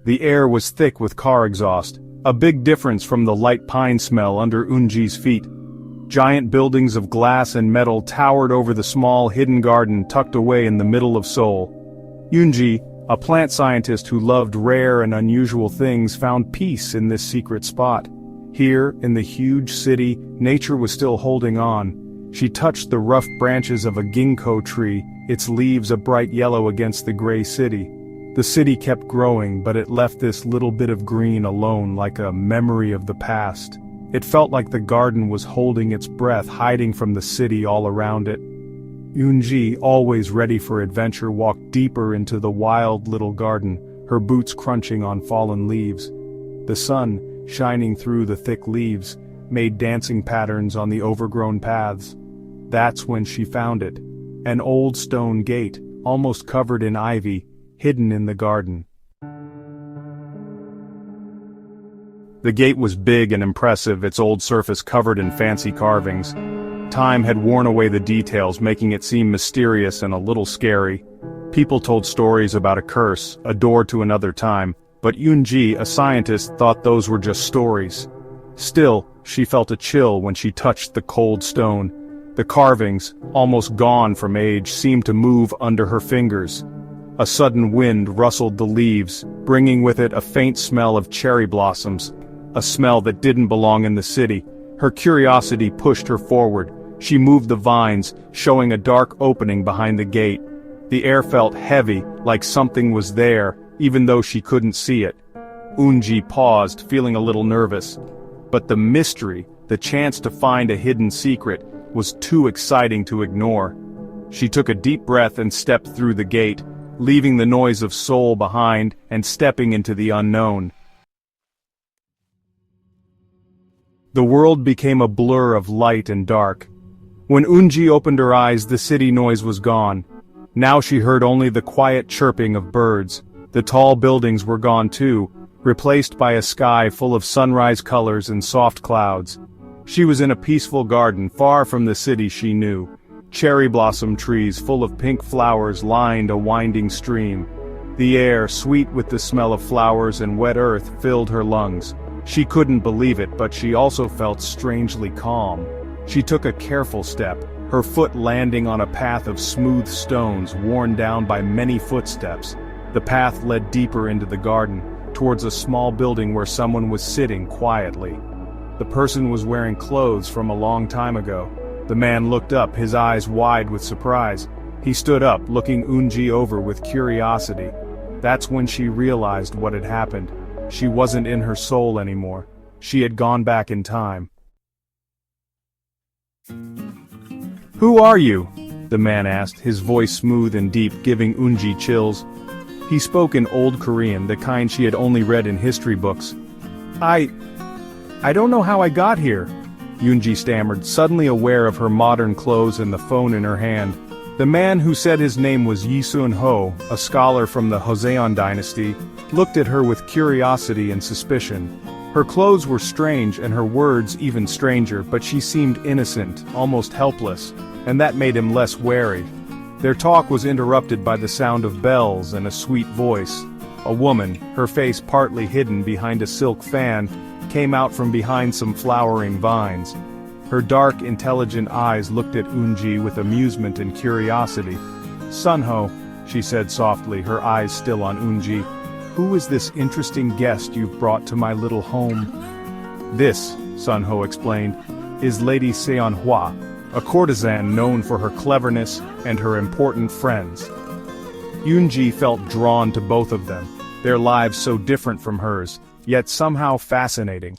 The air was thick with car exhaust, a big difference from the light pine smell under Unji's feet. Giant buildings of glass and metal towered over the small hidden garden tucked away in the middle of Seoul. Unji, a plant scientist who loved rare and unusual things, found peace in this secret spot. Here, in the huge city, nature was still holding on. She touched the rough branches of a ginkgo tree, its leaves a bright yellow against the gray city. The city kept growing, but it left this little bit of green alone, like a memory of the past. It felt like the garden was holding its breath, hiding from the city all around it. Unji, always ready for adventure, walked deeper into the wild little garden, her boots crunching on fallen leaves. The sun, shining through the thick leaves, made dancing patterns on the overgrown paths. That's when she found it. An old stone gate, almost covered in ivy, hidden in the garden. The gate was big and impressive, its old surface covered in fancy carvings. Time had worn away the details, making it seem mysterious and a little scary. People told stories about a curse, a door to another time, but Unji, a scientist, thought those were just stories. Still, she felt a chill when she touched the cold stone. The carvings, almost gone from age, seemed to move under her fingers. A sudden wind rustled the leaves, bringing with it a faint smell of cherry blossoms, a smell that didn't belong in the city. Her curiosity pushed her forward. She moved the vines, showing a dark opening behind the gate. The air felt heavy, like something was there, even though she couldn't see it. Unji paused, feeling a little nervous. But the mystery, the chance to find a hidden secret, was too exciting to ignore. She took a deep breath and stepped through the gate, leaving the noise of Seoul behind and stepping into the unknown. The world became a blur of light and dark. When Unji opened her eyes, the city noise was gone. Now she heard only the quiet chirping of birds. The tall buildings were gone too, replaced by a sky full of sunrise colors and soft clouds. She was in a peaceful garden, far from the city she knew. Cherry blossom trees full of pink flowers lined a winding stream. The air, sweet with the smell of flowers and wet earth, filled her lungs. She couldn't believe it, but she also felt strangely calm. She took a careful step, her foot landing on a path of smooth stones worn down by many footsteps. The path led deeper into the garden, towards a small building where someone was sitting quietly. The person was wearing clothes from a long time ago. The man looked up, his eyes wide with surprise. He stood up, looking Unji over with curiosity. That's when she realized what had happened. She wasn't in her soul anymore. She had gone back in time. "Who are you?" the man asked, his voice smooth and deep, giving Unji chills. He spoke in Old Korean, the kind she had only read in history books. I don't know how I got here," Unji stammered, suddenly aware of her modern clothes and the phone in her hand. The man, who said his name was Yisun Ho, a scholar from the Joseon dynasty, looked at her with curiosity and suspicion. Her clothes were strange and her words even stranger, but she seemed innocent, almost helpless, and that made him less wary. Their talk was interrupted by the sound of bells and a sweet voice. A woman, her face partly hidden behind a silk fan, came out from behind some flowering vines. Her dark, intelligent eyes looked at Unji with amusement and curiosity. "Sunho," she said softly, her eyes still on Unji. "Who is this interesting guest you've brought to my little home?" "This," Sunho explained, "is Lady Seonhwa, a courtesan known for her cleverness and her important friends." Unji felt drawn to both of them, their lives so different from hers, yet somehow fascinating.